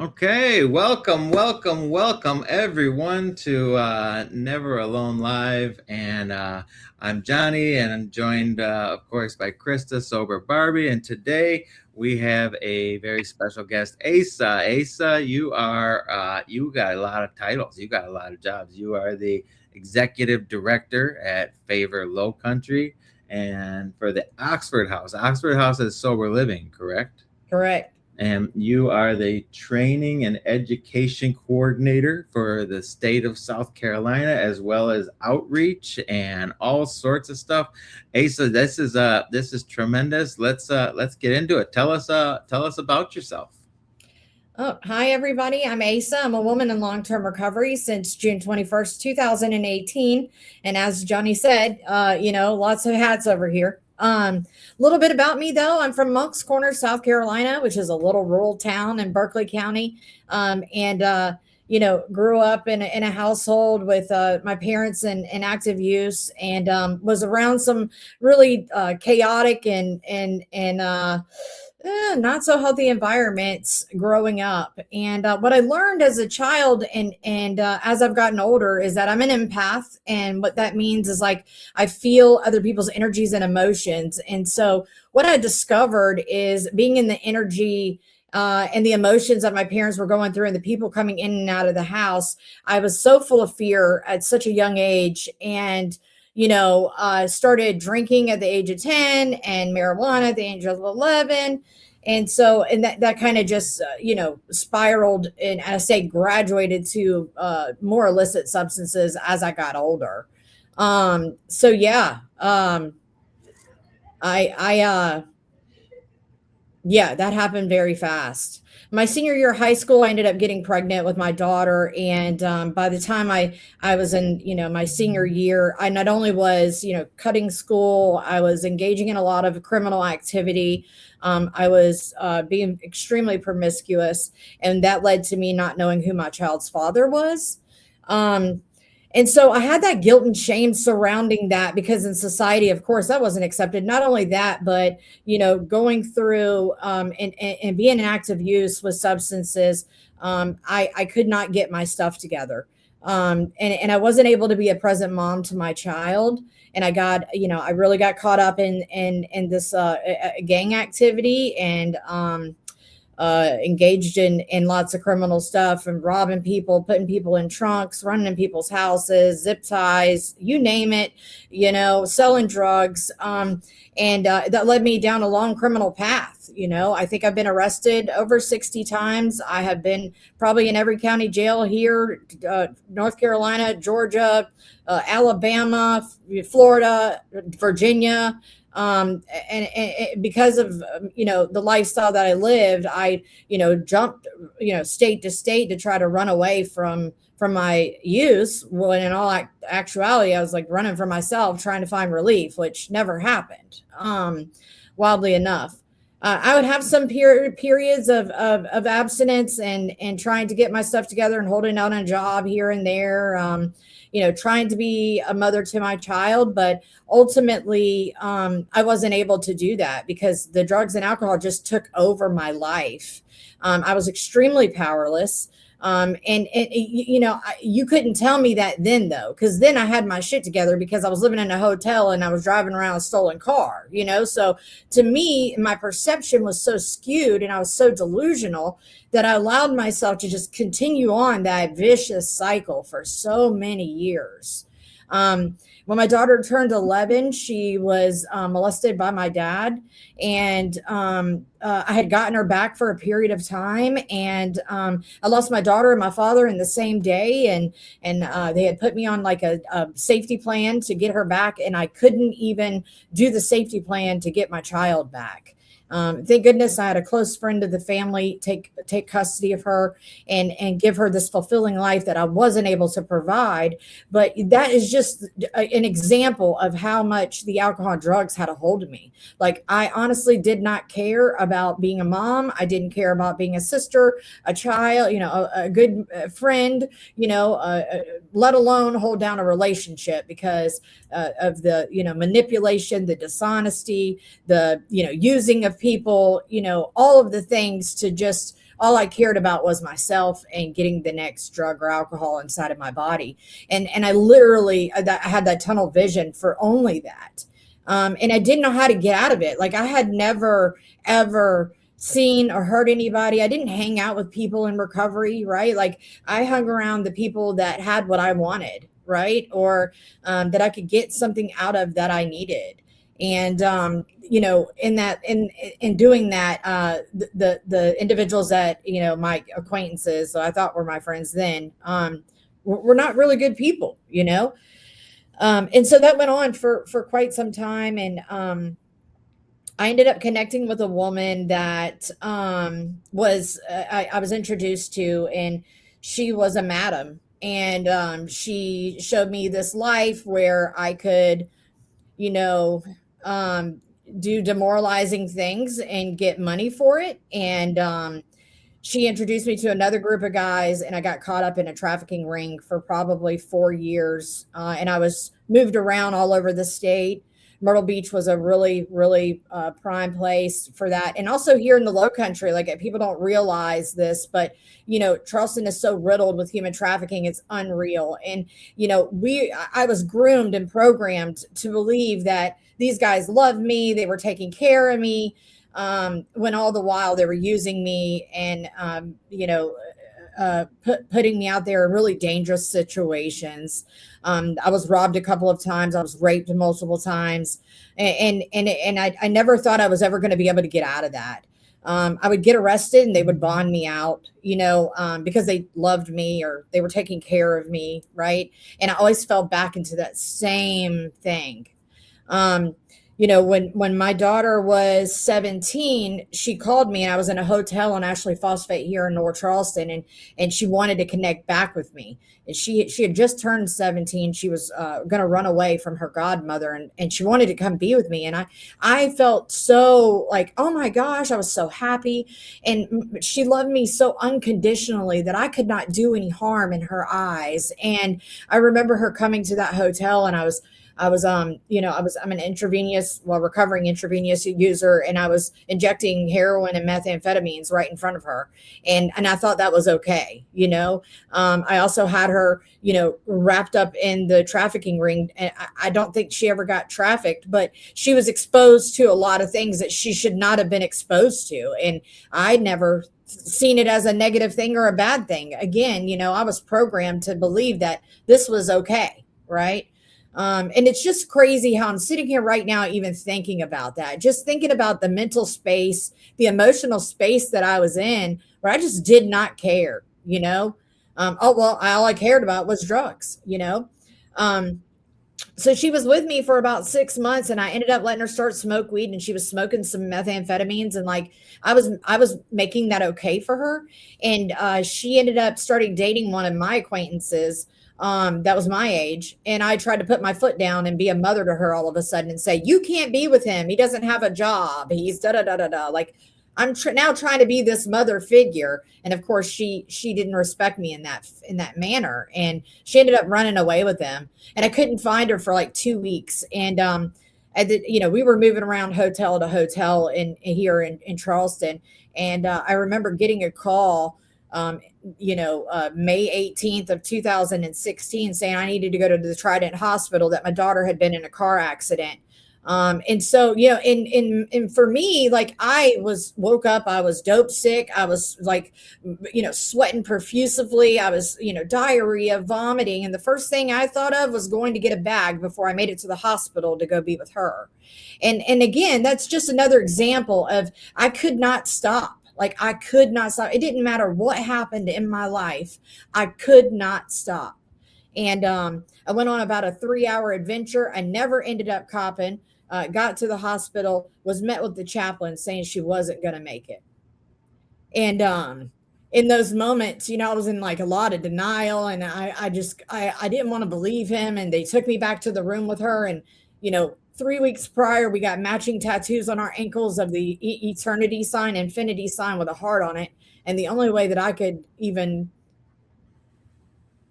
Okay, welcome everyone to Never Alone Live. And I'm Johnny, and I'm joined, of course, by Krista, Sober Barbie. And today we have a very special guest, Asa. Asa, you got a lot of titles, you got a lot of jobs. You are the executive director at Favor Lowcountry and for the Oxford House. Oxford House is sober living, correct? Correct. And you are the training and education coordinator for the state of South Carolina, as well as outreach and all sorts of stuff. Asa, this is tremendous. Let's get into it. Tell us about yourself. Oh, hi, everybody. I'm Asa. I'm a woman in long term recovery since June 21st, 2018. And as Johnny said, lots of hats over here. A little bit about me, though. I'm from Moncks Corner, South Carolina, which is a little rural town in Berkeley County. Grew up in a household with my parents in active use and was around some really chaotic and not so healthy environments growing up. And what I learned as a child and as I've gotten older is that I'm an empath, and what that means is like I feel other people's energies and emotions. And so what I discovered is being in the energy and the emotions that my parents were going through and the people coming in and out of the house, I was so full of fear at such a young age. And started drinking at the age of 10 and marijuana at the age of 11. And that kind of just, spiraled and I say graduated to more illicit substances as I got older. So yeah, I yeah, that happened very fast. My senior year of high school, I ended up getting pregnant with my daughter, and by the time I was in my senior year, I not only was cutting school, I was engaging in a lot of criminal activity. I was being extremely promiscuous, and that led to me not knowing who my child's father was. Um, and so I had that guilt and shame surrounding that because in society, of course, that wasn't accepted. Not only that, but going through and being in active use with substances, I could not get my stuff together. And I wasn't able to be a present mom to my child. And I really got caught up in this gang activity and engaged in lots of criminal stuff and robbing people, putting people in trunks, running in people's houses, zip ties, you name it, selling drugs. And that led me down a long criminal path. I think I've been arrested over 60 times. I have been probably in every county jail here, North Carolina, Georgia, Alabama, Florida, Virginia. And because of the lifestyle that I lived, I jumped state to state to try to run away from my use, when in all actuality I was like running for myself, trying to find relief, which never happened. Wildly enough, I would have some periods of abstinence and trying to get my stuff together and holding down a job here and there, trying to be a mother to my child. But ultimately, I wasn't able to do that because the drugs and alcohol just took over my life. I was extremely powerless. You couldn't tell me that then, though, because then I had my shit together because I was living in a hotel and I was driving around a stolen car, so to me, my perception was so skewed and I was so delusional that I allowed myself to just continue on that vicious cycle for so many years. When my daughter turned 11, she was molested by my dad, and I had gotten her back for a period of time, and I lost my daughter and my father in the same day, and they had put me on like a safety plan to get her back, and I couldn't even do the safety plan to get my child back. Thank goodness I had a close friend of the family take custody of her and give her this fulfilling life that I wasn't able to provide. But that is just an example of how much the alcohol and drugs had a hold of me. Like, I honestly did not care about being a mom. I didn't care about being a sister, a child, a good friend, let alone hold down a relationship because of the, manipulation, the dishonesty, the, using of of people, you know, all of the things to just, all I cared about was myself and getting the next drug or alcohol inside of my body. And I literally, I had that tunnel vision for only that. And I didn't know how to get out of it. Like I had never, ever seen or heard anybody. I didn't hang out with people in recovery, right? Like I hung around the people that had what I wanted, right? Or that I could get something out of that I needed. And you know, in doing that, the individuals that, you know, my acquaintances, so I thought were my friends then, were not really good people, you know. And so that went on for quite some time, and I ended up connecting with a woman that was I was introduced to, and she was a madam, and she showed me this life where I could, you know, um, do demoralizing things and get money for it. And she introduced me to another group of guys, and I got caught up in a trafficking ring for probably 4 years. And I was moved around all over the state. Myrtle Beach was a really, really prime place for that. And also here in the low country, like people don't realize this, but, you know, Charleston is so riddled with human trafficking. It's unreal. And, you know, I was groomed and programmed to believe that these guys loved me. They were taking care of me, when all the while they were using me and, you know, putting me out there in really dangerous situations. I was robbed a couple of times. I was raped multiple times, and I never thought I was ever going to be able to get out of that. I would get arrested and they would bond me out, you know, because they loved me or they were taking care of me, right? And I always fell back into that same thing. Um, you know, when my daughter was 17, she called me, and I was in a hotel on Ashley Phosphate here in North Charleston, and she wanted to connect back with me. And she had just turned 17. She was going to run away from her godmother, and she wanted to come be with me. And I felt so like, oh my gosh, I was so happy. And she loved me so unconditionally that I could not do any harm in her eyes. And I remember her coming to that hotel, and you know, I'm an recovering intravenous user, and I was injecting heroin and methamphetamines right in front of her. And I thought that was okay. You know, I also had her, you know, wrapped up in the trafficking ring. And I don't think she ever got trafficked, but she was exposed to a lot of things that she should not have been exposed to. And I never seen it as a negative thing or a bad thing. Again, you know, I was programmed to believe that this was okay. Right. And it's just crazy how I'm sitting here right now, even thinking about that, just thinking about the mental space, the emotional space that I was in, where I just did not care, you know? All I cared about was drugs, you know? Um, so she was with me for about 6 months, and I ended up letting her start smoke weed, and she was smoking some methamphetamines, and like I was making that okay for her. And she ended up starting dating one of my acquaintances that was my age, and I tried to put my foot down and be a mother to her all of a sudden and say, you can't be with him, he doesn't have a job, he's da da da da da. Like I'm now trying to be this mother figure. And of course she didn't respect me in that manner, and she ended up running away with him, and I couldn't find her for like 2 weeks. And you know, we were moving around hotel to hotel here in Charleston. And I remember getting a call, um, you know, May 18th of 2016, saying I needed to go to the Trident Hospital, that my daughter had been in a car accident. And so, you know, and for me, like woke up, I was dope sick. I was like, you know, sweating profusively. I was, you know, diarrhea, vomiting. And the first thing I thought of was going to get a bag before I made it to the hospital to go be with her. And again, that's just another example of I could not stop. Like I could not stop. It didn't matter what happened in my life. I could not stop. And I went on about a 3-hour adventure. I never ended up copping. Got to the hospital, was met with the chaplain saying she wasn't going to make it. And in those moments, you know, I was in like a lot of denial, and I just I didn't want to believe him. And they took me back to the room with her, and you know, 3 weeks prior, we got matching tattoos on our ankles of the eternity sign, infinity sign with a heart on it. And the only way that I could even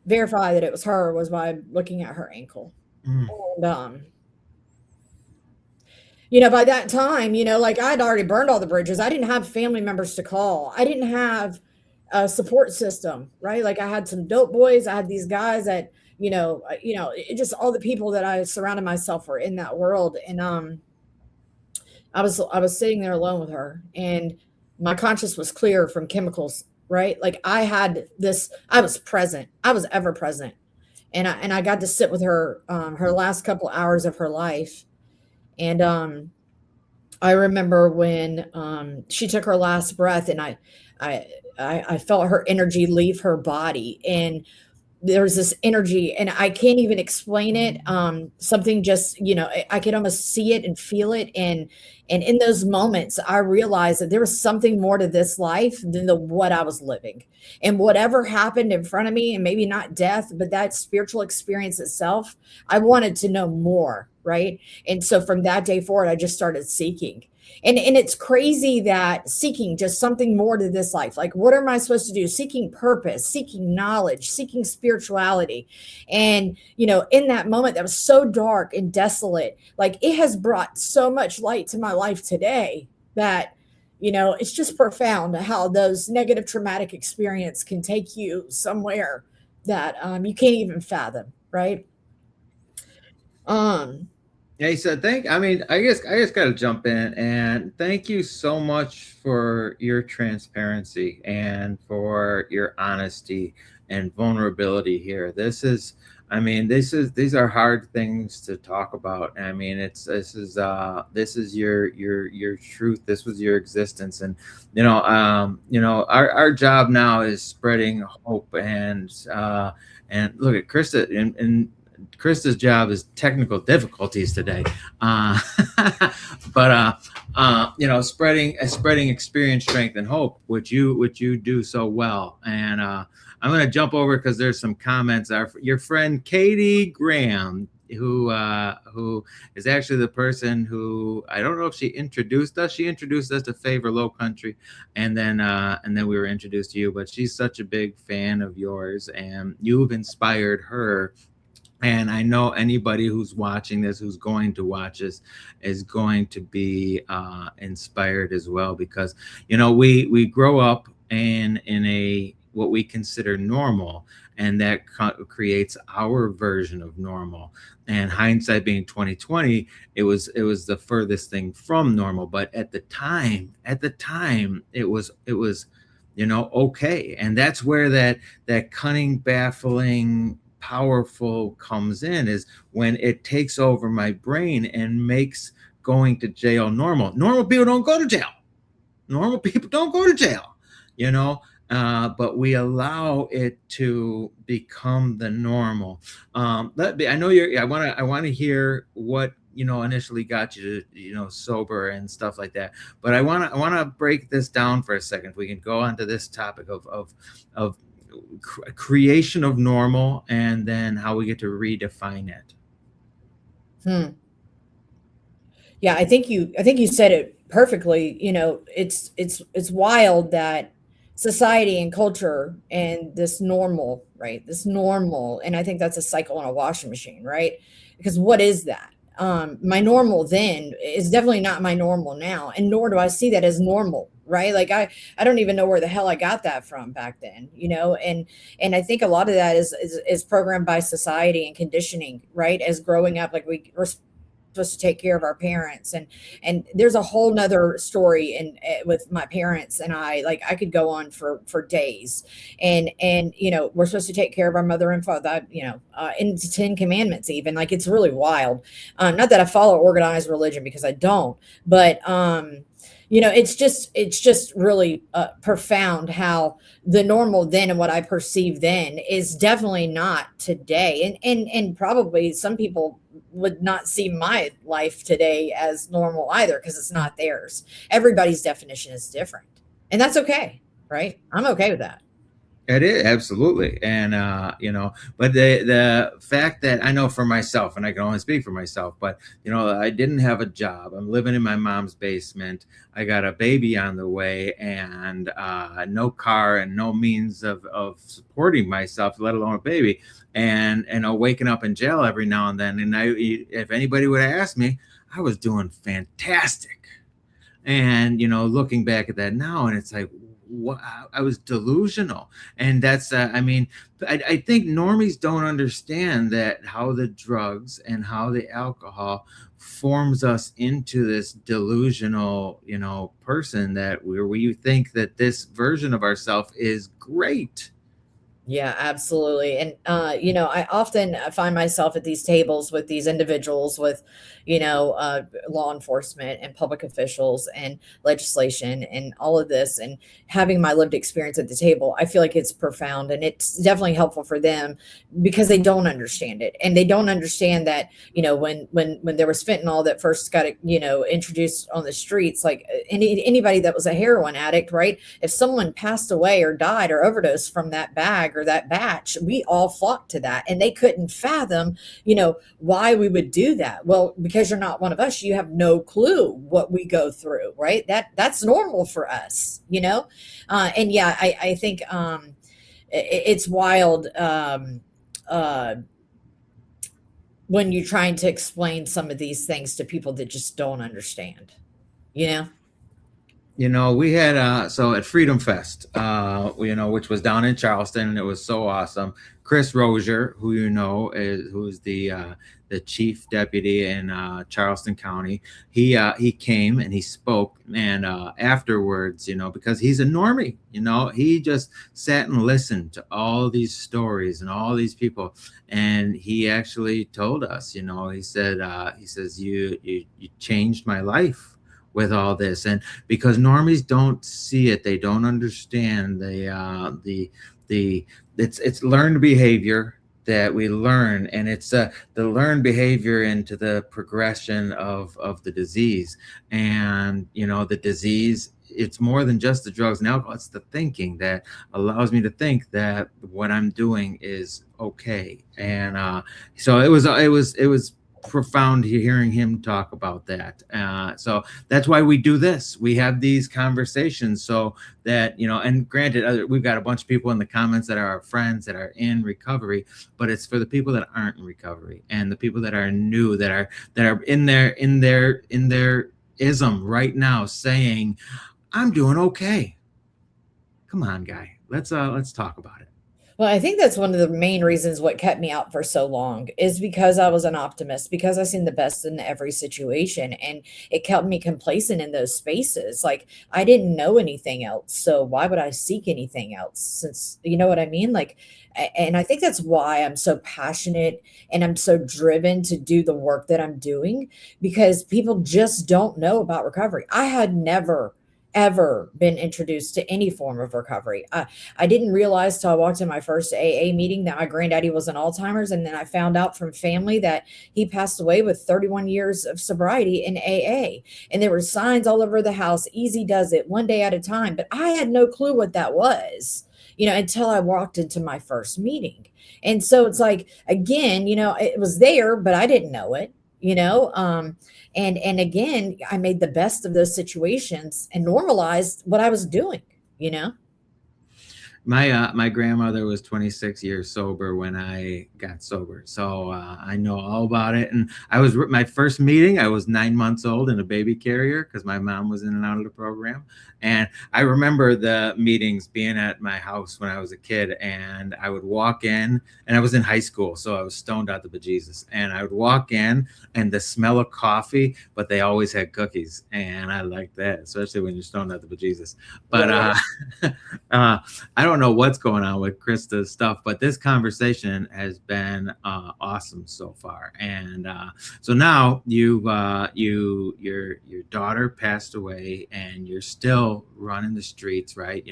verify that it was her was by looking at her ankle. Mm. And by that time, like I'd already burned all the bridges. I didn't have family members to call. I didn't have a support system, right? Like I had some dope boys. I had these guys that, it just all the people that I surrounded myself were in that world. And I was sitting there alone with her, and my conscience was clear from chemicals, right? Like I was present. I was ever present. And I got to sit with her her last couple hours of her life. And I remember when she took her last breath, and I I felt her energy leave her body, and there's this energy, and I can't even explain it. Something just, I could almost see it and feel it, and in those moments, I realized that there was something more to this life than the what I was living, and whatever happened in front of me, and maybe not death, but that spiritual experience itself, I wanted to know more, right? And so from that day forward, I just started seeking. And it's crazy that seeking just something more to this life. Like, what am I supposed to do? Seeking purpose, seeking knowledge, seeking spirituality. And, in that moment that was so dark and desolate, like it has brought so much light to my life today that, it's just profound how those negative traumatic experience can take you somewhere that you can't even fathom, right? Um, Hey, so I guess got to jump in and thank you so much for your transparency and for your honesty and vulnerability here. These are hard things to talk about. I mean, this is your truth. This was your existence, and our job now is spreading hope and look at Krista and Krista's job is technical difficulties today, uh, but spreading experience, strength, and hope, which you do so well. And I'm going to jump over because there's some comments. Your friend Katie Graham, who is actually the person who, I don't know if she introduced us. She introduced us to Favor Lowcountry, and then we were introduced to you. But she's such a big fan of yours, and you've inspired her, and I know anybody who's watching this, who's going to watch this, is going to be inspired as well, because we grow up in a what we consider normal, and that creates our version of normal. And hindsight being 2020, it was the furthest thing from normal. But at the time, it was okay. And that's where that cunning, baffling, powerful comes in, is when it takes over my brain and makes going to jail normal. Normal people don't go to jail. Normal people don't go to jail, you know. But we allow it to become the normal. I know you're. I want to hear what initially got you to sober and stuff like that. But I want to break this down for a second. If we can go on to this topic of creation of normal, and then how we get to redefine it. hmm. Yeah, I think you said it perfectly. It's wild that society and culture and this normal, right? This normal, and I think that's a cycle in a washing machine, right? Because what is that? My normal then is definitely not my normal now, and nor do I see that as normal, right? Like I don't even know where the hell I got that from back then, and I think a lot of that is programmed by society and conditioning, right? As growing up, like we're supposed to take care of our parents, and there's a whole nother story in with my parents and I, like I could go on for days. And we're supposed to take care of our mother and father, into 10 commandments, even, like it's really wild. Not that I follow organized religion, because I don't, but it's just really profound how the normal then and what I perceive then is definitely not today. And probably some people would not see my life today as normal either, because it's not theirs. Everybody's definition is different. And that's okay, right? I'm okay with that. It is absolutely, and but the fact that I know for myself, and I can only speak for myself, but I didn't have a job. I'm living in my mom's basement. I got a baby on the way, and no car and no means of supporting myself, let alone a baby. And waking up in jail every now and then. And if anybody would ask me, I was doing fantastic. And looking back at that now, and it's like, what, I was delusional. And that's I mean, I think normies don't understand that how the drugs and how the alcohol forms us into this delusional person, that where we think that this version of ourselves is great. Yeah, absolutely. And, I often find myself at these tables with these individuals with, law enforcement and public officials and legislation and all of this, and having my lived experience at the table. I feel like it's profound and it's definitely helpful for them because they don't understand it. And they don't understand that, when there was fentanyl that first got, introduced on the streets, like anybody that was a heroin addict, right? If someone passed away or died or overdosed from that bag or that batch, we all flocked to that. And they couldn't fathom, why we would do that. Well, because you're not one of us, you have no clue what we go through, right? That's normal for us, and yeah, I think it's wild when you're trying to explain some of these things to people that just don't understand, you know? We had so at Freedom Fest, which was down in Charleston, and it was so awesome. Chris Rozier, who who's the chief deputy in Charleston County, he came and he spoke, and afterwards, because he's a normie, he just sat and listened to all these stories and all these people, and he actually told us, he says you changed my life with all this. And because normies don't see it, they don't understand the it's learned behavior that we learn, and it's the learned behavior into the progression of the disease. And the disease, it's more than just the drugs and alcohol. It's the thinking that allows me to think that what I'm doing is okay. And so it was profound hearing him talk about that. So that's why we do this. We have these conversations so that, and granted, we've got a bunch of people in the comments that are our friends that are in recovery, but it's for the people that aren't in recovery and the people that are new, that are in their ism right now saying, I'm doing okay. Come on, guy. Let's talk about it. Well, I think that's one of the main reasons what kept me out for so long is because I was an optimist, because I seen the best in every situation, and it kept me complacent in those spaces. Like I didn't know anything else, so why would I seek anything else? Since you know what I mean? Like, and I think that's why I'm so passionate and I'm so driven to do the work that I'm doing, because people just don't know about recovery. I had never ever been introduced to any form of recovery. I didn't realize till I walked in my first AA meeting that my granddaddy was an Alzheimer's. And then I found out from family that he passed away with 31 years of sobriety in AA. And there were signs all over the house, easy does it, one day at a time. But I had no clue what that was, until I walked into my first meeting. And so it's like, again, it was there, but I didn't know it, and again, I made the best of those situations and normalized what I was doing. My grandmother was 26 years sober when I got sober, so I know all about it. And my first meeting. I was 9 months old in a baby carrier because my mom was in and out of the program. And I remember the meetings being at my house when I was a kid, and I would walk in, and I was in high school, so I was stoned out the bejesus. And I would walk in, and the smell of coffee, but they always had cookies, and I liked that, especially when you're stoned out the bejesus. But I don't know what's going on with Krista's stuff, but this conversation has been awesome so far. And so now your daughter passed away, and you're still running the streets, right?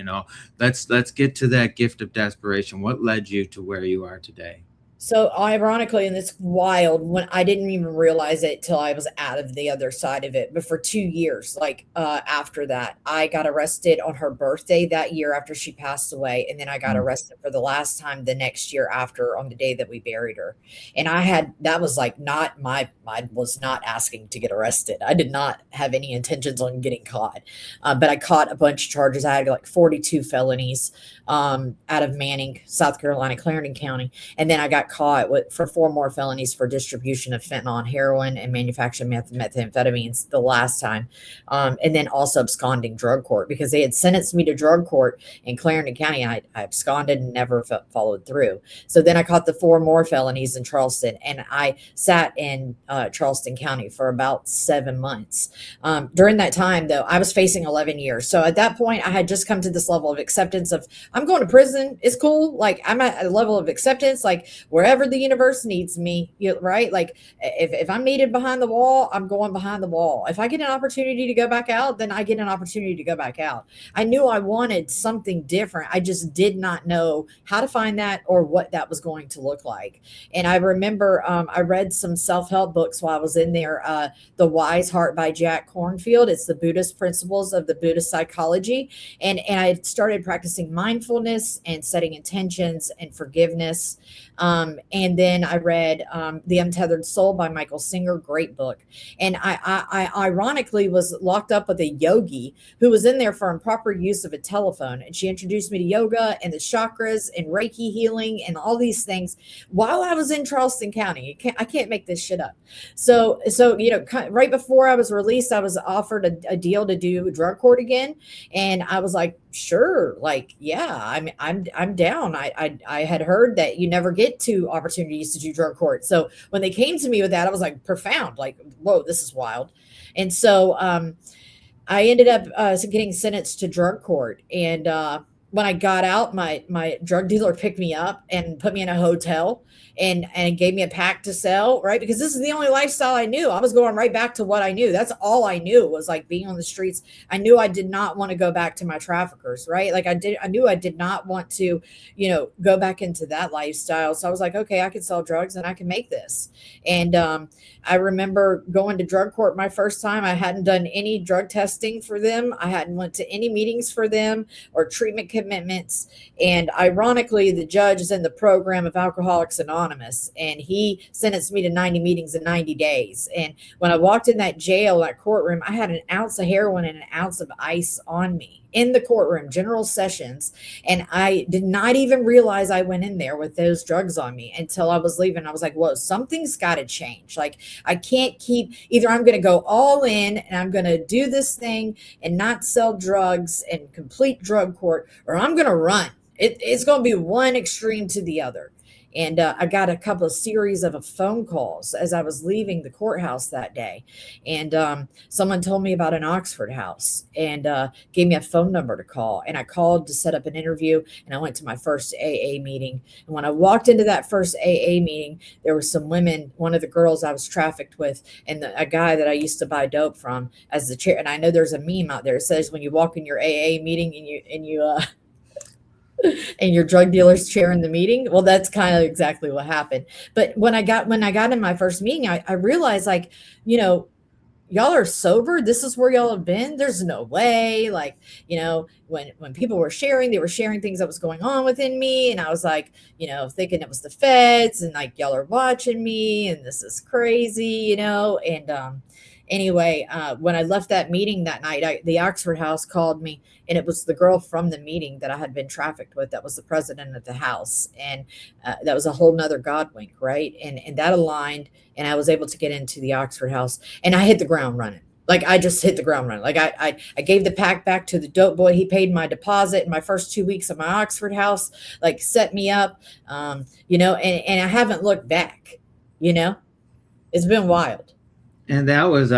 Let's get to that gift of desperation. What led you to where you are today? So ironically, and it's wild, when I didn't even realize it till I was out of the other side of it. But for 2 years, like after that, I got arrested on her birthday that year after she passed away, and then I got arrested for the last time the next year after, on the day that we buried her. And that was like not I was not asking to get arrested. I did not have any intentions on getting caught, but I caught a bunch of charges. I had like 42 felonies out of Manning, South Carolina, Clarendon County, and then I got caught for 4 more felonies for distribution of fentanyl and heroin and manufacturing methamphetamines the last time. And then also absconding drug court, because they had sentenced me to drug court in Clarendon County. I absconded and never followed through. So then I caught the 4 more felonies in Charleston, and I sat in Charleston County for about 7 months. During that time, though, I was facing 11 years. So at that point, I had just come to this level of acceptance of, I'm going to prison. It's cool. Like, I'm at a level of acceptance, like wherever the universe needs me, right? Like if I'm needed behind the wall, I'm going behind the wall. If I get an opportunity to go back out, then I get an opportunity to go back out. I knew I wanted something different. I just did not know how to find that or what that was going to look like. And I remember I read some self-help books while I was in there. The Wise Heart by Jack Kornfield. It's the Buddhist principles of the Buddhist psychology. And I started practicing mindfulness and setting intentions and forgiveness. And then I read The Untethered Soul by Michael Singer, great book. And I ironically was locked up with a yogi who was in there for improper use of a telephone. And she introduced me to yoga and the chakras and Reiki healing and all these things while I was in Charleston County. I can't make this shit up. So, right before I was released, I was offered a deal to do drug court again. And I was like, sure. Like, yeah, I'm down. I had heard that you never get 2 opportunities to do drug court. So when they came to me with that, I was like profound, like, whoa, this is wild. And so, I ended up getting sentenced to drug court. And when I got out, my drug dealer picked me up and put me in a hotel and gave me a pack to sell, right? Because this is the only lifestyle I knew. I was going right back to what I knew. That's all I knew, was like being on the streets. I knew I did not want to go back to my traffickers, right? Like I knew I did not want to, go back into that lifestyle. So I was like, okay, I can sell drugs and I can make this. And I remember going to drug court my first time. I hadn't done any drug testing for them. I hadn't went to any meetings for them or treatment commitments. And ironically, the judge is in the program of Alcoholics Anonymous, and he sentenced me to 90 meetings in 90 days. And when I walked in that jail, that courtroom, I had an ounce of heroin and an ounce of ice on me in the courtroom, general sessions. And I did not even realize I went in there with those drugs on me until I was leaving. I was like, whoa, something's got to change. Like, I can't keep, either I'm going to go all in and I'm going to do this thing and not sell drugs and complete drug court, or I'm going to run. It's going to be one extreme to the other. And I got a couple of series of phone calls as I was leaving the courthouse that day. And someone told me about an Oxford house and gave me a phone number to call. And I called to set up an interview, and I went to my first AA meeting. And when I walked into that first AA meeting, there were some women, one of the girls I was trafficked with, and a guy that I used to buy dope from as the chair. And I know there's a meme out there that says when you walk in your AA meeting and you and your drug dealer's chair in the meeting. Well, that's kind of exactly what happened. But when I got in my first meeting, I realized, like, y'all are sober. This is where y'all have been. There's no way. Like, when people were sharing, they were sharing things that was going on within me. And I was like, thinking it was the feds, and like, y'all are watching me and this is crazy, and, anyway, when I left that meeting that night, the Oxford house called me, and it was the girl from the meeting that I had been trafficked with that was the president of the house. And that was a whole nother God wink, right? And that aligned, and I was able to get into the Oxford house, and I hit the ground running. Like, I just hit the ground running. Like, I gave the pack back to the dope boy. He paid my deposit in my first 2 weeks of my Oxford house, like, set me up, and I haven't looked back, it's been wild. And that was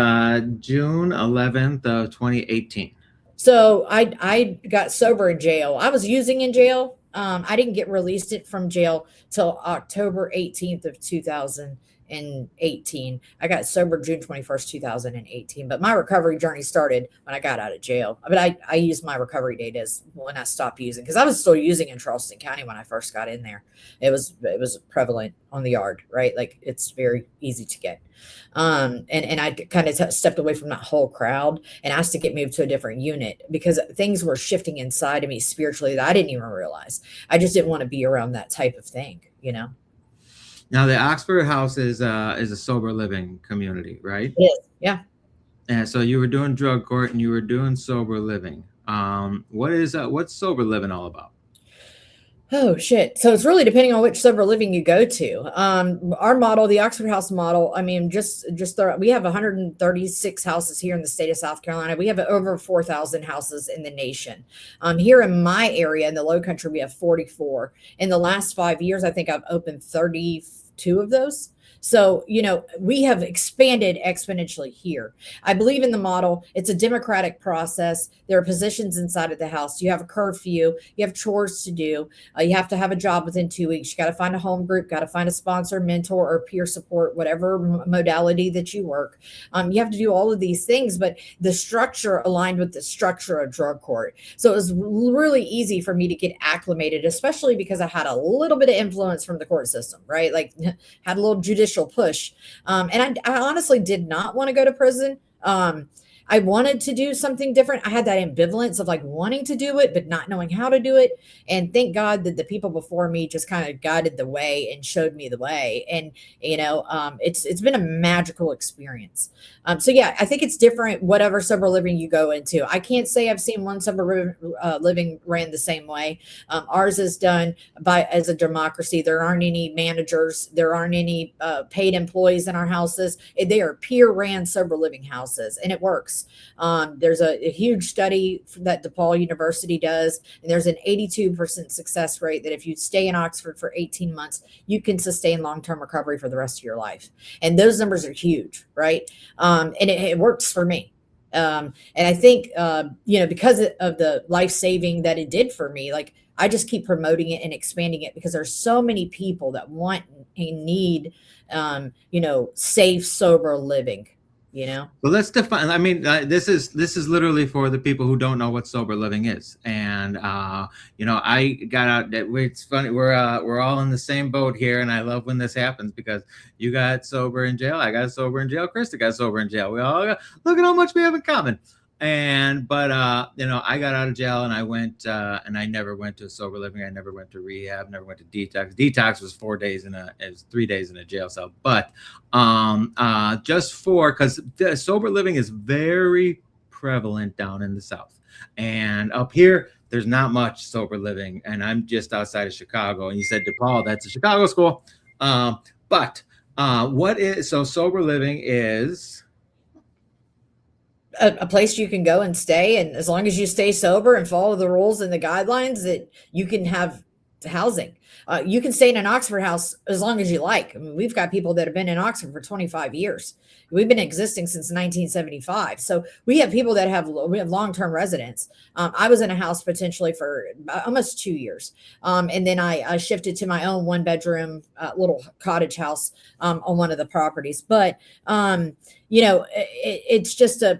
June 11th of 2018. So I got sober in jail. I was using in jail. I didn't get released from jail till October 18th of 2018. I got sober June 21st, 2018. But my recovery journey started when I got out of jail. But I used my recovery date as when I stopped using, because I was still using in Charleston County when I first got in there. It was prevalent on the yard, right? Like, it's very easy to get. And I kind of stepped away from that whole crowd and asked to get moved to a different unit because things were shifting inside of me spiritually that I didn't even realize. I just didn't want to be around that type of thing, Now, the Oxford House is a sober living community, right? It is, yeah. And so you were doing drug court and you were doing sober living. What's sober living all about? Oh shit. So it's really depending on which sober living you go to. Our model, the Oxford House model, I mean, we have 136 houses here in the state of South Carolina. We have over 4,000 houses in the nation. Here in my area in the Low Country, we have 44. In the last 5 years, I think I've opened 32 of those. So, we have expanded exponentially here. I believe in the model. It's a democratic process. There are positions inside of the house. You have a curfew, you have chores to do. You have to have a job within 2 weeks. You got to find a home group, got to find a sponsor, mentor, or peer support, whatever modality that you work. You have to do all of these things, but the structure aligned with the structure of drug court. So it was really easy for me to get acclimated, especially because I had a little bit of influence from the court system, right? Like had a little judicial push. And I honestly did not want to go to prison. I wanted to do something different. I had that ambivalence of like wanting to do it, but not knowing how to do it. And thank God that the people before me just kind of guided the way and showed me the way. And it's been a magical experience. So yeah, I think it's different whatever sober living you go into. I can't say I've seen one sober living ran the same way. Ours is done as a democracy. There aren't any managers. There aren't any paid employees in our houses. They are peer ran sober living houses, and it works. There's a huge study that DePaul University does, and there's an 82% success rate that if you stay in Oxford for 18 months, you can sustain long-term recovery for the rest of your life. And those numbers are huge, right? And it works for me. And I think, because of the life saving that it did for me, like I just keep promoting it and expanding it because there's so many people that want and need, safe, sober living. So let's define. I mean, this is literally for the people who don't know what sober living is. And I got out. It's funny. We're all in the same boat here, and I love when this happens because you got sober in jail. I got sober in jail. Krista got sober in jail. We all look at how much we have in common. But I got out of jail and I went and I never went to sober living. I never went to rehab, never went to detox. Detox was 3 days in a jail cell. But because sober living is very prevalent down in the South, and up here there's not much sober living. And I'm just outside of Chicago. And you said DePaul, that's a Chicago school. But what is sober living is a place you can go and stay, and as long as you stay sober and follow the rules and the guidelines, that you can have housing. You can stay in an Oxford house as long as you like. I mean, we've got people that have been in Oxford for 25 years. We've been existing since 1975. So we have people that have long-term residents. I was in a house potentially for almost 2 years. And then I shifted to my own one-bedroom little cottage house on one of the properties. But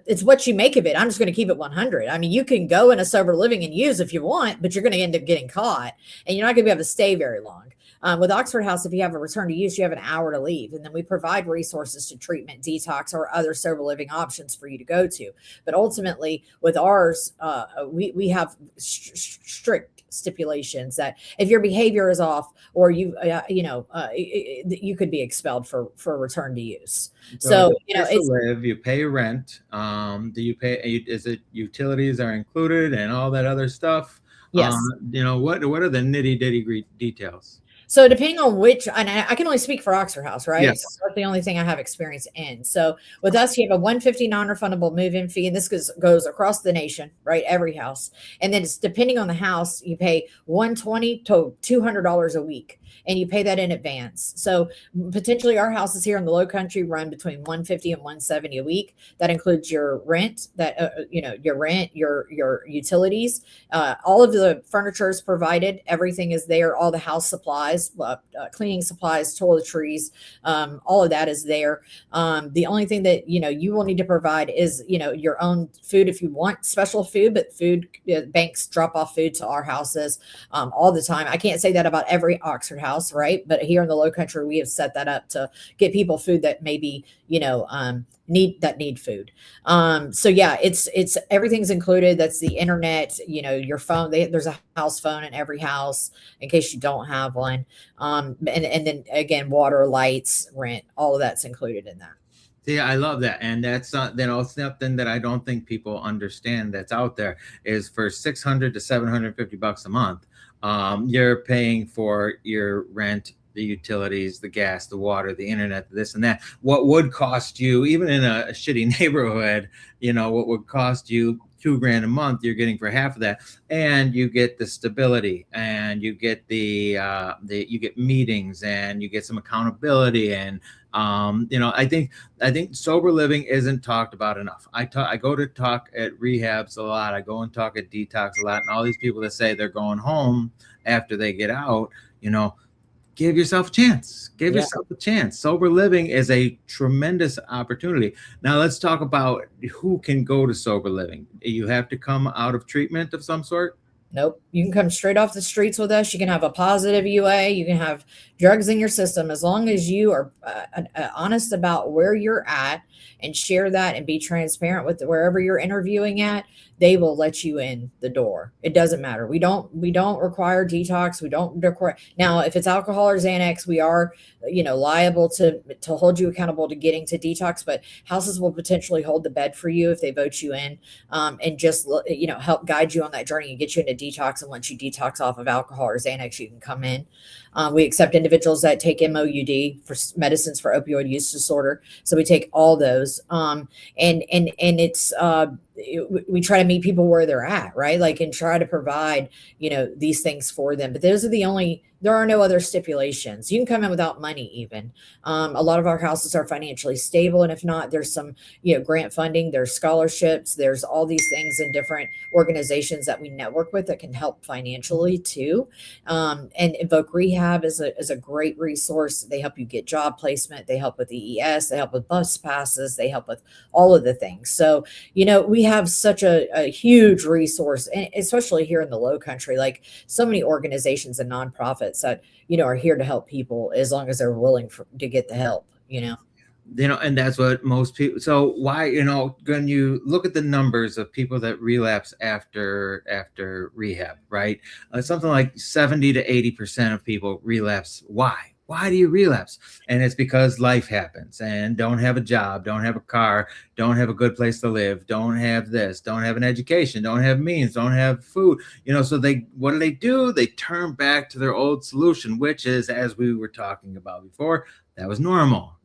it's what you make of it. I'm just going to keep it 100. I mean, you can go in a sober living and use if you want, but you're going to end up getting caught and you're not going to be able to stay very long. With Oxford House, if you have a return to use, you have an hour to leave. And then we provide resources to treatment, detox, or other sober living options for you to go to. But ultimately, with ours, we have strict stipulations that if your behavior is off or you could be expelled for return to use. So you pay rent. Do you pay? Is it utilities are included and all that other stuff? Yes. What are the nitty gritty details? So depending on and I can only speak for Oxford House, right? Yes. So that's the only thing I have experience in. So with us, you have a $150 non-refundable move-in fee, and this goes across the nation, right? Every house. And then it's depending on the house, you pay $120 to $200 a week, and you pay that in advance. So potentially our houses here in the Low Country run between $150 and $170 a week. That includes your rent, your utilities, all of the furniture is provided. Everything is there. All the house supplies, cleaning supplies, toiletries, all of that is there. The only thing that you will need to provide is your own food if you want special food, but banks drop off food to our houses all the time. I can't say that about every Oxford house, right? But here in the Low Country, we have set that up to get people food that maybe need food. So yeah, it's everything's included. That's the internet, your phone. There's a house phone in every house in case you don't have one. And then again, water, lights, rent, all of that's included in that. See, I love that, and that's something that I don't think people understand that's out there is for 600 to 750 bucks a month, you're paying for your rent, the utilities, the gas, the water, the internet, this and that. What would cost you, even in a shitty neighborhood, what would cost you 2 grand a month, you're getting for half of that, and you get the stability, and you get you get meetings, and you get some accountability, and I think sober living isn't talked about enough. I go to talk at rehabs a lot. I go and talk at detox a lot, and all these people that say they're going home after they get out, you know, give yourself a chance. Give Yeah. yourself a chance. Sober living is a tremendous opportunity. Now let's talk about who can go to sober living. You have to come out of treatment of some sort. Nope. You can come straight off the streets with us. You can have a positive UA. You can have drugs in your system as long as you are honest about where you're at and share that and be transparent with wherever you're interviewing at. They will let you in the door. It doesn't matter. We don't require detox. We don't require now if it's alcohol or Xanax, we are liable to hold you accountable to getting to detox. But houses will potentially hold the bed for you if they vote you in, and just help guide you on that journey and get you into detox. And once you detox off of alcohol or Xanax, you can come in. We accept individuals that take MOUD for medicines for opioid use disorder. So we take all those. And it's we try to meet people where they're at, right? Like, and try to provide, these things for them. But there are no other stipulations. You can come in without money even. A lot of our houses are financially stable. And if not, there's some, grant funding, there's scholarships, there's all these things in different organizations that we network with that can help financially too. And Invoke Rehab is a great resource. They help you get job placement. They help with EES. They help with bus passes. They help with all of the things. So, we have such a huge resource, and especially here in the Lowcountry, like so many organizations and nonprofits that, are here to help people as long as they're willing to get the help. And that's what most people. So why, when you look at the numbers of people that relapse after rehab, right? Something like 70 to 80% of people relapse. Why do you relapse? And it's because life happens, and don't have a job, don't have a car, don't have a good place to live, don't have this, don't have an education, don't have means, don't have food. So what do? They turn back to their old solution, which is, as we were talking about before, that was normal.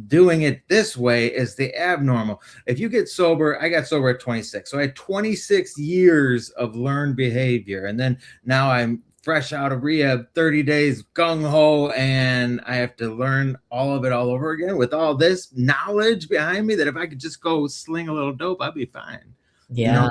Doing it this way is the abnormal. If you get sober, I got sober at 26. So I had 26 years of learned behavior. And then now I'm fresh out of rehab, 30 days gung-ho, and I have to learn all of it all over again with all this knowledge behind me that if I could just go sling a little dope, I'd be fine. Yeah.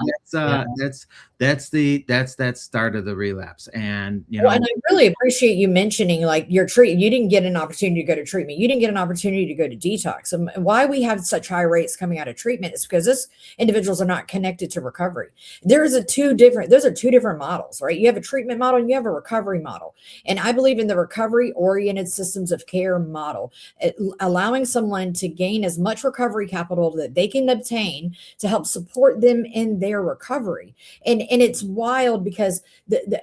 That's that start of the relapse. And Well, and I really appreciate you mentioning like your treatment. You didn't get an opportunity to go to treatment. You didn't get an opportunity to go to detox. And why we have such high rates coming out of treatment is because those individuals are not connected to recovery. Those are two different models, right? You have a treatment model and you have a recovery model. And I believe in the recovery oriented systems of care model, allowing someone to gain as much recovery capital that they can obtain to help support them in their recovery. And it's wild because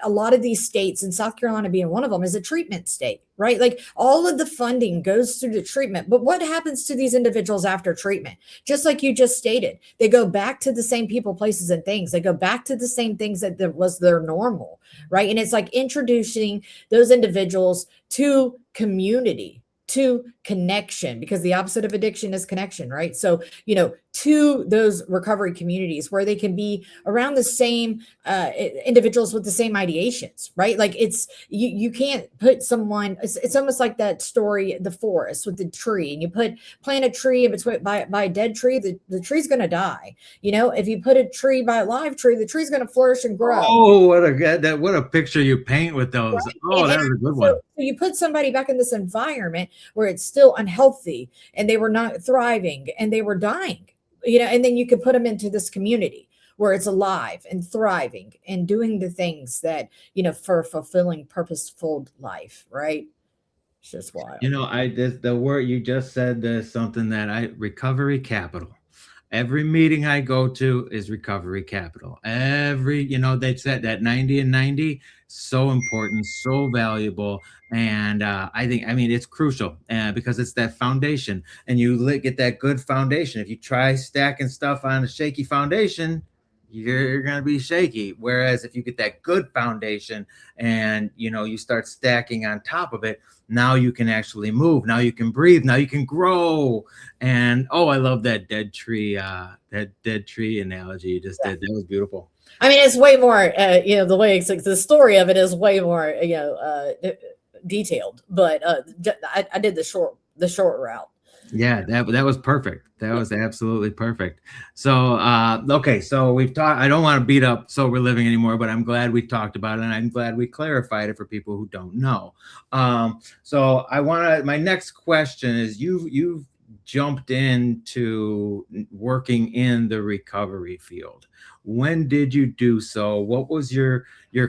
a lot of these states, and South Carolina being one of them, is a treatment state, right? Like all of the funding goes through the treatment. But what happens to these individuals after treatment? Just like you just stated, they go back to the same people, places, and things. They go back to the same things that was their normal, right? And it's like introducing those individuals to community, to connection, because the opposite of addiction is connection, right? So, to those recovery communities where they can be around the same individuals with the same ideations, right? Like you can't put someone, it's almost like that story, the forest with the tree, and you plant a tree in between by a dead tree, the tree's going to die. If you put a tree by a live tree, the tree's going to flourish and grow. Oh, what a picture you paint with those. Right? Oh, that was a good one. So you put somebody back in this environment where it's still unhealthy and they were not thriving and they were dying, and then you could put them into this community where it's alive and thriving and doing the things that, for a fulfilling, purposeful life, right? It's just wild. The word you just said is something that recovery capital. Every meeting I go to is recovery capital. They said that 90 and 90, so important, so valuable. And I mean, it's crucial because it's that foundation. And get that good foundation. If you try stacking stuff on a shaky foundation, you're going to be shaky. Whereas if you get that good foundation and, you start stacking on top of it, now you can actually move. Now you can breathe. Now you can grow. And I love that dead tree analogy you just did. That was beautiful. I mean, it's way more, the way the story of it is way more, detailed. But I did the short route. Yeah, that was perfect. That was absolutely perfect. So, okay, so we've talked. I don't want to beat up sober living anymore, but I'm glad we talked about it, and I'm glad we clarified it for people who don't know. So I want to. My next question is: you've jumped into working in the recovery field. When did you do so? What was your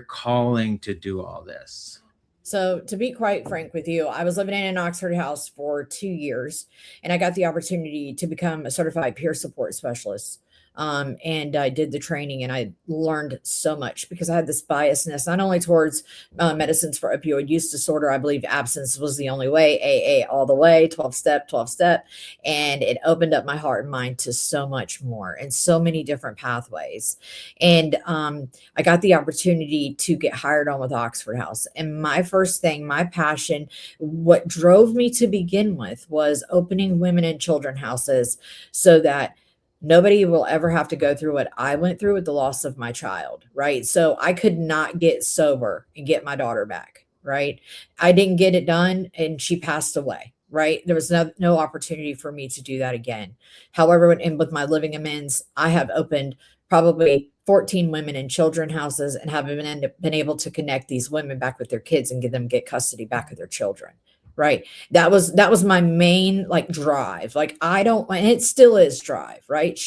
calling to do all this? So, to be quite frank with you, I was living in an Oxford house for 2 years, and I got the opportunity to become a certified peer support specialist. And I did the training, and I learned so much because I had this biasness not only towards medicines for opioid use disorder. I believe absence was the only way, AA all the way, 12 step, 12 step. And it opened up my heart and mind to so much more and so many different pathways. And I got the opportunity to get hired on with Oxford House. And my first thing, my passion, what drove me to begin with was opening women and children houses so that nobody will ever have to go through what I went through with the loss of my child, right? So I could not get sober and get my daughter back, right? I didn't get it done and she passed away, right? There was no opportunity for me to do that again. However, with my living amends, I have opened probably 14 women and children houses and have been able to connect these women back with their kids and get custody back of their children. Right. That was my main like drive. Like I don't, and it still is drive, right?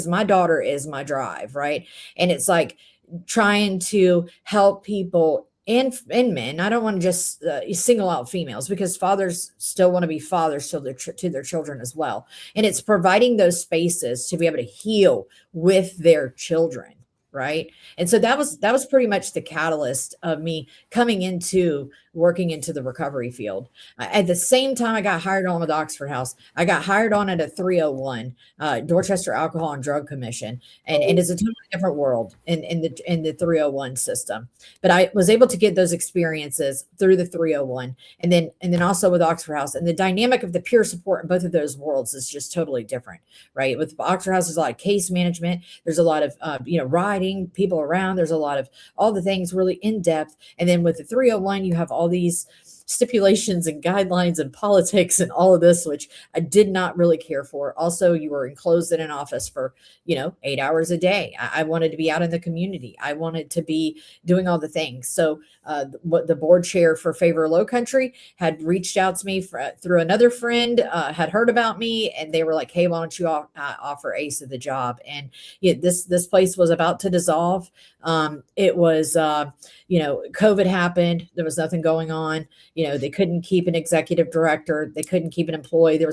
My daughter is my drive, right? And it's like trying to help people and men. I don't want to just single out females because fathers still want to be fathers to their children as well. And it's providing those spaces to be able to heal with their children, right? And so that was pretty much the catalyst of me coming into working into the recovery field. At the same time I got hired on with Oxford House, I got hired on at a 301, Dorchester Alcohol and Drug Commission, and it's a totally different world in the 301 system. But I was able to get those experiences through the 301, and then also with Oxford House, and the dynamic of the peer support in both of those worlds is just totally different, right? With Oxford House, there's a lot of case management, there's a lot of riding people around, there's a lot of all the things really in depth, and then with the 301 you have all these stipulations and guidelines and politics and all of this, which I did not really care for. Also, you were enclosed in an office for 8 hours a day. I wanted to be out in the community, I wanted to be doing all the things. So what the board chair for Favor Lowcountry had reached out to me through another friend, had heard about me, and they were like, hey, why don't you offer Asa the job? And this place was about to dissolve. It was COVID happened, there was nothing going on. They couldn't keep an executive director, they couldn't keep an employee.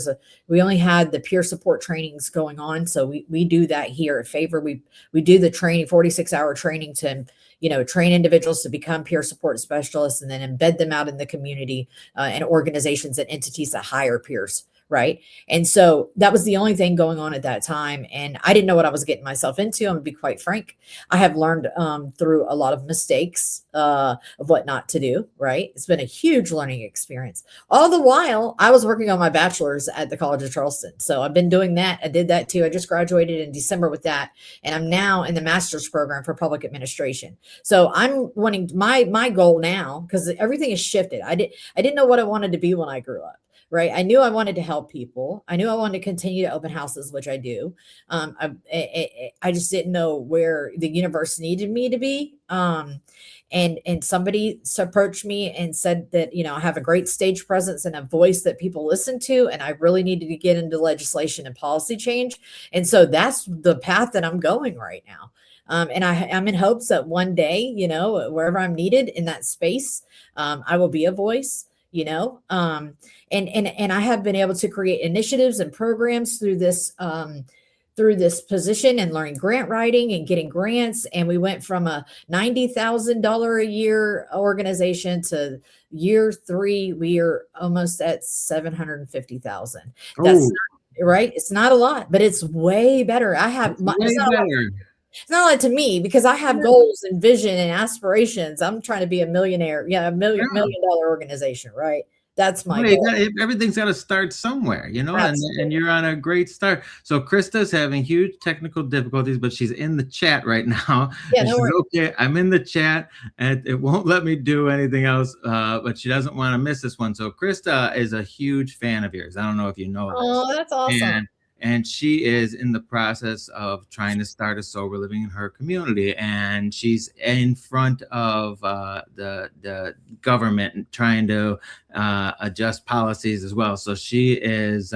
We only had the peer support trainings going on. So we do that here at Favor. We do the training, 46-hour training to train individuals to become peer support specialists and then embed them out in the community and organizations and entities that hire peers. Right. And so that was the only thing going on at that time. And I didn't know what I was getting myself into. I'm going to be quite frank. I have learned through a lot of mistakes of what not to do. Right. It's been a huge learning experience. All the while, I was working on my bachelor's at the College of Charleston. So I've been doing that. I did that too. I just graduated in December with that. And I'm now in the master's program for public administration. So I'm wanting my goal now, because everything has shifted. I didn't know what I wanted to be when I grew up. Right. I knew I wanted to help people. I knew I wanted to continue to open houses, which I do. I just didn't know where the universe needed me to be. And somebody approached me and said that, I have a great stage presence and a voice that people listen to, and I really needed to get into legislation and policy change. And so that's the path that I'm going right now. And I'm in hopes that one day, wherever I'm needed in that space, I will be a voice. And I have been able to create initiatives and programs through through this position and learning grant writing and getting grants. And we went from a $90,000 a year organization to year 3, we are almost at 750,000. That's Oh, not right. It's not a lot, but it's way better. I have it's way it's not better. it's not like to me because I have goals and vision and aspirations. I'm trying to be a millionaire, a million dollar organization, right? That's my Well, goal. everything's got to start somewhere, and Absolutely. you're on a great start. So Krista's having huge technical difficulties, but she's in the chat right now, Yeah, and no she's worries. okay. I'm in the chat, and it won't let me do anything else. But she doesn't want to miss this one. So Krista is a huge fan of yours. I don't know if you know this, Oh, that's awesome. and she is in the process of trying to start a sober living in her community, and she's in front of the government and trying to adjust policies as well. So she did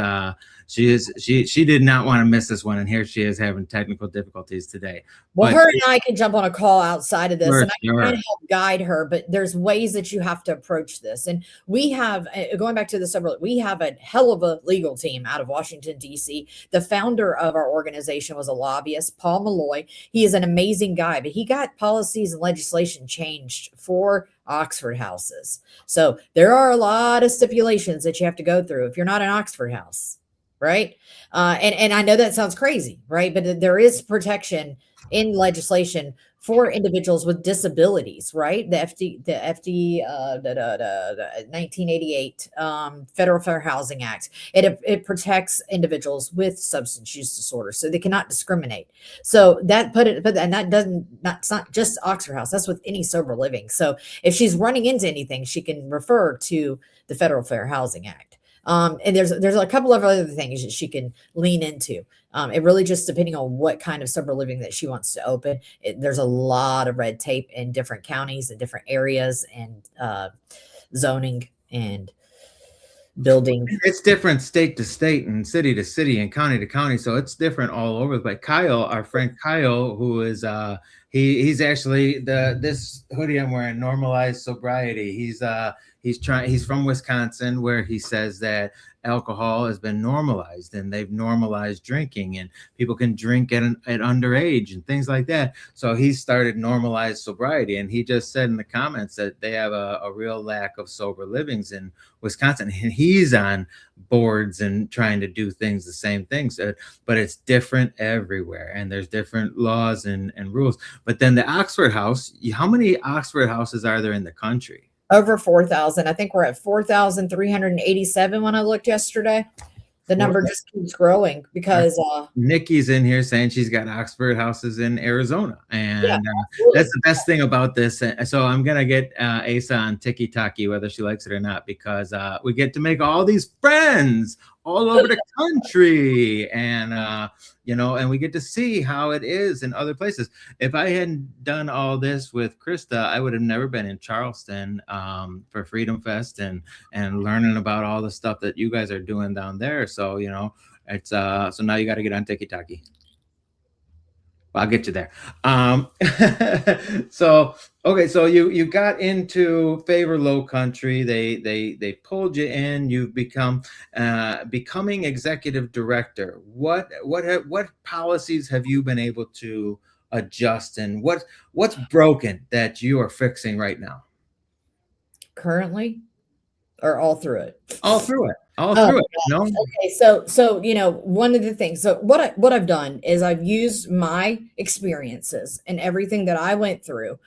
not want to miss this one, and here she is having technical difficulties today. Well, But her and I can jump on a call outside of this, sure, and I can kind sure. of help guide her. But there's ways that you have to approach this, and we have going back to the suburb. We have a hell of a legal team out of Washington D.C. The founder of our organization was a lobbyist, Paul Malloy. He is an amazing guy, but he got policies and legislation changed for Oxford houses. So there are a lot of stipulations that you have to go through if you're not an Oxford house, right? And I know that sounds crazy, right? But there is protection in legislation for individuals with disabilities, right? The 1988 Federal Fair Housing Act. It protects individuals with substance use disorder, so they cannot discriminate. So and that doesn't, that's not just Oxford House. That's with any sober living. So if she's running into anything, she can refer to the Federal Fair Housing Act. And there's a couple of other things that she can lean into. It really just depending on what kind of sober living that she wants to open. There's a lot of red tape in different counties and different areas and zoning and building. It's different state to state and city to city and county to county, so it's different all over. But Kyle, our friend Kyle, who is he's actually this hoodie I'm wearing, normalized sobriety. He's from Wisconsin, where he says that alcohol has been normalized and they've normalized drinking and people can drink at underage and things like that. So he started normalized sobriety, and he just said in the comments that they have a real lack of sober livings in Wisconsin, and he's on boards and trying to do things the same things, but it's different everywhere, and there's different laws and rules. But then the Oxford House, how many Oxford houses are there in the country? Over 4,000. I think we're at 4,387 when I looked yesterday. The number just keeps growing because Nikki's in here saying she's got Oxford houses in Arizona, and that's the best thing about this. So I'm gonna get Asa on TikTok, whether she likes it or not, because we get to make all these friends all over the country, and and we get to see how it is in other places. If I hadn't done all this with Krista, I would have never been in Charleston for Freedom Fest and learning about all the stuff that you guys are doing down there. So it's so now you got to get on TikTok. I'll get you there. So okay, so you got into Favor Lowcountry. They pulled you in. You've becoming executive director. What policies have you been able to adjust, and what's broken that you are fixing right now? Currently, or all through it? All through it. All through it. No. Okay, so one of the things. So what I've done is I've used my experiences and everything that I went through,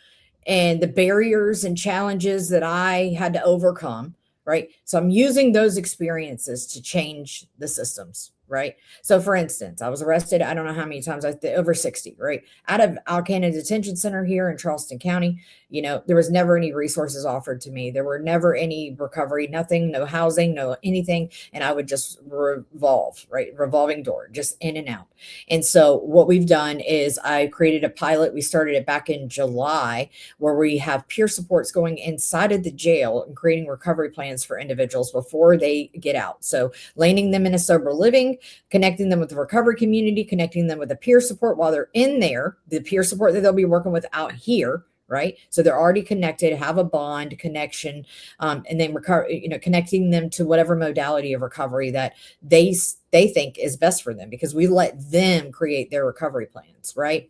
and the barriers and challenges that I had to overcome. Right. So I'm using those experiences to change the systems. Right. So for instance, I was arrested. I don't know how many times over 60, right. Out of Alcana Detention Center here in Charleston County. There was never any resources offered to me. There were never any recovery, nothing, no housing, no anything. And I would just revolving door, just in and out. And so what we've done is I created a pilot. We started it back in July, where we have peer supports going inside of the jail and creating recovery plans for individuals before they get out. So landing them in a sober living, connecting them with the recovery community, connecting them with the peer support while they're in there, the peer support that they'll be working with out here. Right. So they're already connected, have a bond connection, and then connecting them to whatever modality of recovery that they they think is best for them, because we let them create their recovery plans, right?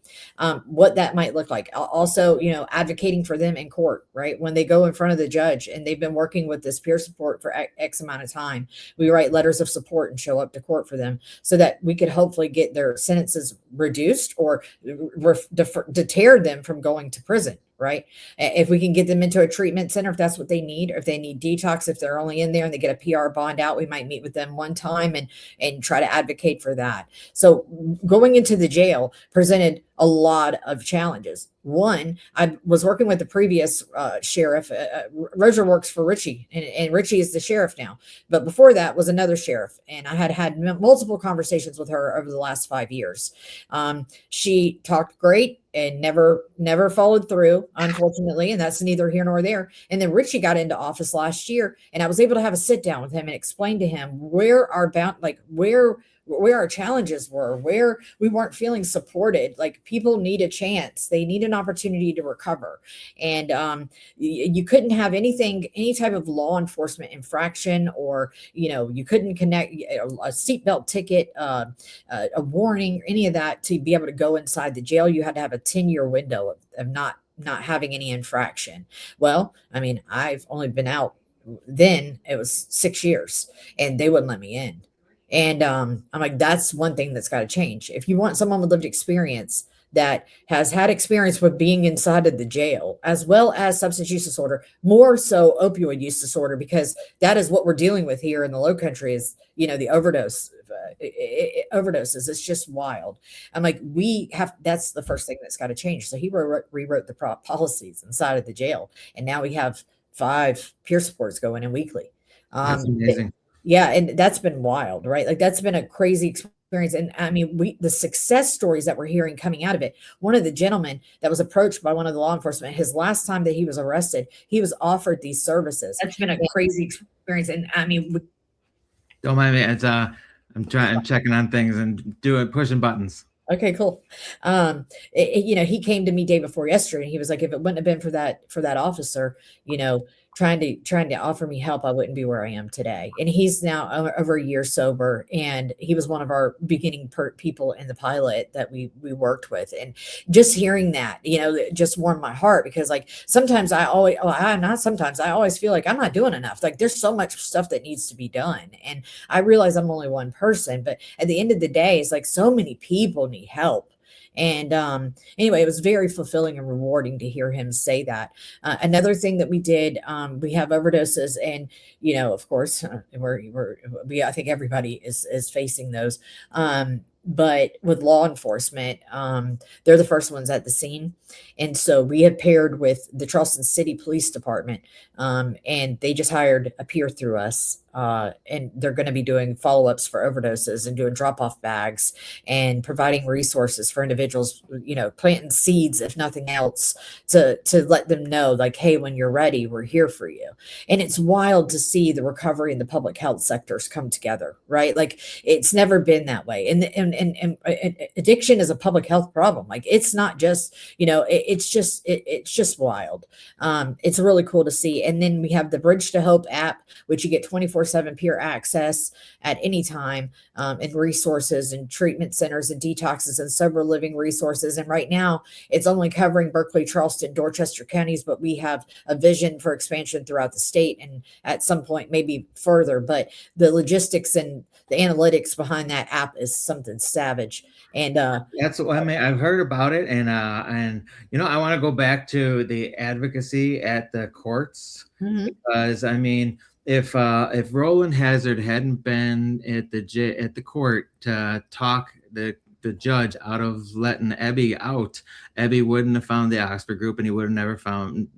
What that might look like. Also, advocating for them in court, right? When they go in front of the judge and they've been working with this peer support for X amount of time, we write letters of support and show up to court for them so that we could hopefully get their sentences reduced or deter them from going to prison, right? If we can get them into a treatment center, if that's what they need, or if they need detox, if they're only in there and they get a PR bond out, we might meet with them one time and try to advocate for that. So going into the jail presented a lot of challenges. One, I was working with the previous sheriff. Roger works for Richie, and Richie is the sheriff now. But before that was another sheriff, and I had multiple conversations with her over the last 5 years. She talked great and never followed through, unfortunately, and that's neither here nor there. And then Richie got into office last year, and I was able to have a sit down with him and explain to him where our challenges were, where we weren't feeling supported. Like, people need a chance, they need an opportunity to recover. And you couldn't have any type of law enforcement infraction, or you couldn't connect a seatbelt ticket, a warning, or any of that to be able to go inside the jail. You had to have a 10-year window of not having any infraction. Well, I mean, I've only been out, then it was 6 years, and they wouldn't let me in. And I'm like, that's one thing that's got to change. If you want someone with lived experience that has had experience with being inside of the jail, as well as substance use disorder, more so opioid use disorder, because that is what we're dealing with here in the Lowcountry, is the overdoses. It's just wild. I'm like, that's the first thing that's got to change. So he rewrote the policies inside of the jail, and now we have 5 peer supports going in weekly. That's amazing. Yeah, and that's been wild, right? Like, that's been a crazy experience. And I mean, the success stories that we're hearing coming out of it. One of the gentlemen that was approached by one of the law enforcement, his last time that he was arrested, he was offered these services. That's been a crazy experience. And I mean, don't mind me. It's I'm checking on things and pushing buttons. Okay, cool. He came to me day before yesterday, and he was like, if it wouldn't have been for that officer, trying to offer me help, I wouldn't be where I am today. And he's now over a year sober, and he was one of our beginning people in the pilot that we worked with. And just hearing that, just warmed my heart, because like, sometimes I always feel like I'm not doing enough. Like, there's so much stuff that needs to be done. And I realize I'm only one person, but at the end of the day, it's like, so many people need help. And anyway, it was very fulfilling and rewarding to hear him say that. Another thing that we did, we have overdoses, and of course, I think everybody is facing those. But with law enforcement, they're the first ones at the scene. And so we have paired with the Charleston City Police Department, and they just hired a peer through us. And they're going to be doing follow-ups for overdoses and doing drop-off bags and providing resources for individuals, planting seeds, if nothing else, to let them know, like, hey, when you're ready, we're here for you. And it's wild to see the recovery in the public health sectors come together, right? Like, it's never been that way. And addiction is a public health problem. Like, it's not just, it's just wild. It's really cool to see. And then we have the Bridge to Hope app, which you get 24/7 peer access at any time, and resources and treatment centers and detoxes and sober living resources. And right now it's only covering Berkeley, Charleston, Dorchester counties, but we have a vision for expansion throughout the state, and at some point maybe further. But the logistics and the analytics behind that app is something savage. And that's what I mean. I've heard about it, and I want to go back to the advocacy at the courts, because I mean, if Roland Hazard hadn't been at the court to talk the judge out of letting Ebby out, Ebby wouldn't have found the Oxford Group, and he would have never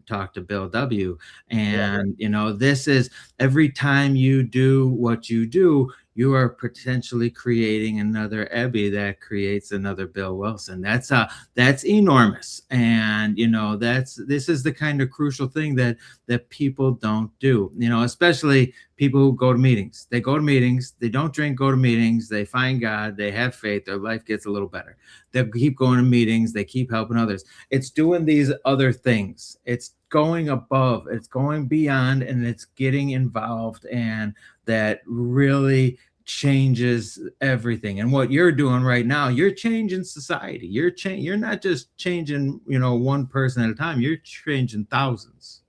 talked to Bill W. And this is, every time you do what you do, you are potentially creating another Ebby that creates another Bill Wilson. That's enormous. And this is the kind of crucial thing that people don't do, especially people who go to meetings. They go to meetings, they don't drink, go to meetings, they find God, they have faith, their life gets a little better. They keep going to meetings, they keep helping others. It's doing these other things. It's going above, it's going beyond, and it's getting involved, and that really changes everything. And what you're doing right now, you're changing society. You're not just changing, one person at a time. You're changing thousands.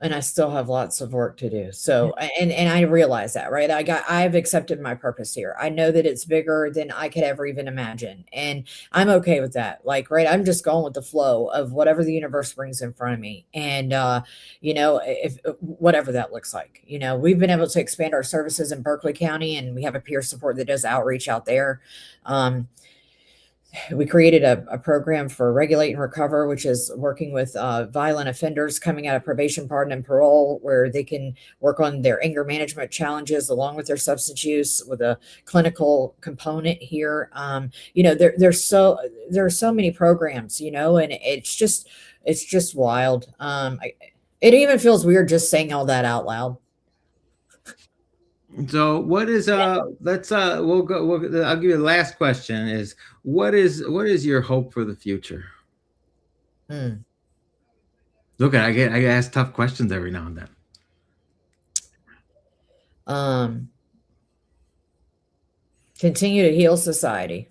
And I still have lots of work to do. So, and I realize that, right? I've accepted my purpose here. I know that it's bigger than I could ever even imagine. And I'm okay with that. Like, right, I'm just going with the flow of whatever the universe brings in front of me. And if whatever that looks like, we've been able to expand our services in Berkeley County, and we have a peer support that does outreach out there. We created a program for Regulate and Recover, which is working with violent offenders coming out of probation, pardon, and parole, where they can work on their anger management challenges along with their substance use with a clinical component here. There are so many programs, and it's just wild. It even feels weird just saying all that out loud. So what is let's I'll give you the last question is what is your hope for the future? Look, I get asked tough questions every now and then. Continue to heal society,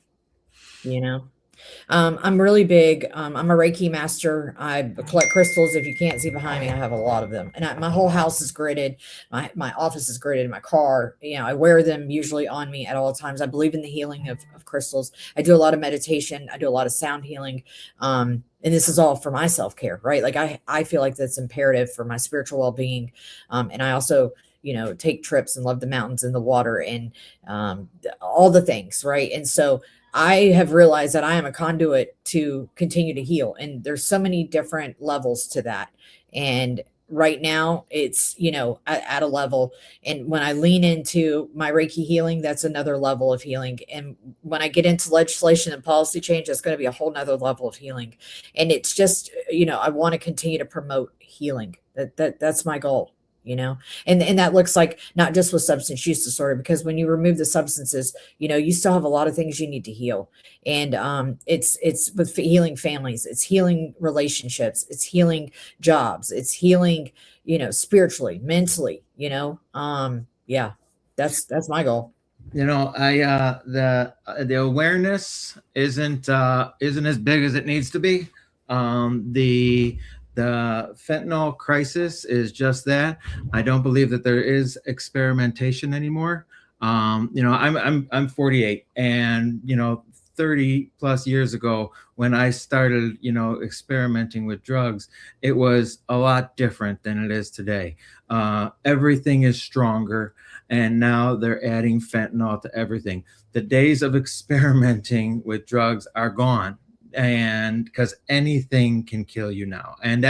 I'm really big. I'm a Reiki master. I collect crystals. If you can't see behind me, I have a lot of them. And my whole house is gridded. My office is gridded. My car, I wear them usually on me at all times. I believe in the healing of crystals. I do a lot of meditation. I do a lot of sound healing. And this is all for my self-care, right? Like I feel like that's imperative for my spiritual well-being. And I also, take trips and love the mountains and the water and all the things, right? And so I have realized that I am a conduit to continue to heal. And there's so many different levels to that. And right now it's, at a level. And when I lean into my Reiki healing, that's another level of healing. And when I get into legislation and policy change, that's going to be a whole nother level of healing. And it's just, I want to continue to promote healing. That's my goal. And that looks like not just with substance use disorder, because when you remove the substances, you still have a lot of things you need to heal. And it's with healing families, it's healing relationships, it's healing jobs, it's healing, spiritually, mentally, yeah, that's my goal. The awareness isn't as big as it needs to be. The fentanyl crisis is just that. I don't believe that there is experimentation anymore. I'm 48, and 30 plus years ago when I started, experimenting with drugs, it was a lot different than it is today. Everything is stronger, and now they're adding fentanyl to everything. The days of experimenting with drugs are gone, and because anything can kill you now. And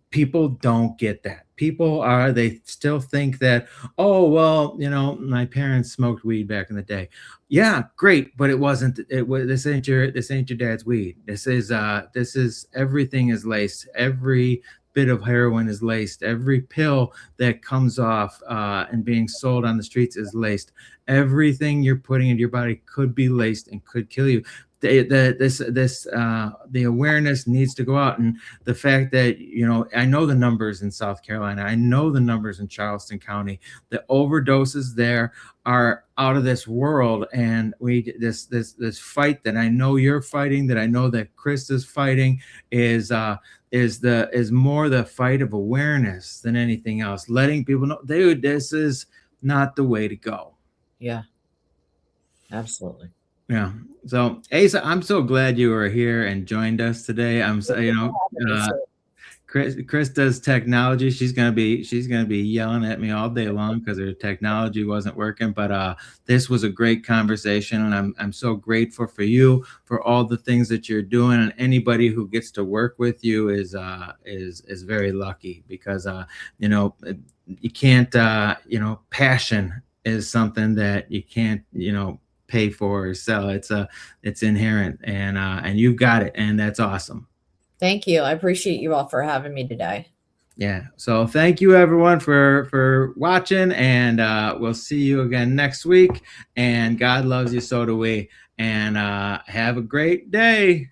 people don't get that. They still think that, oh, well, my parents smoked weed back in the day. Yeah, great, but this ain't your dad's weed. This is everything is laced. Every bit of heroin is laced. Every pill that comes off and being sold on the streets is laced. Everything you're putting into your body could be laced and could kill you. The awareness needs to go out, and the fact that I know the numbers in South Carolina, I know the numbers in Charleston County. The overdoses there are out of this world, and this fight that I know you're fighting, that I know that Chris is fighting, is more the fight of awareness than anything else. Letting people know, dude, this is not the way to go. Yeah, absolutely. Yeah. So Asa, I'm so glad you were here and joined us today. I'm so, Chris does technology. She's gonna be yelling at me all day long because her technology wasn't working. But this was a great conversation, and I'm so grateful for you for all the things that you're doing. And anybody who gets to work with you is very lucky, because you can't passion is something that you can't pay for or sell. It's inherent, and you've got it, and that's awesome. Thank you. I appreciate you all for having me today. Yeah. So thank you everyone for watching, and we'll see you again next week. And God loves you, so do we. And have a great day.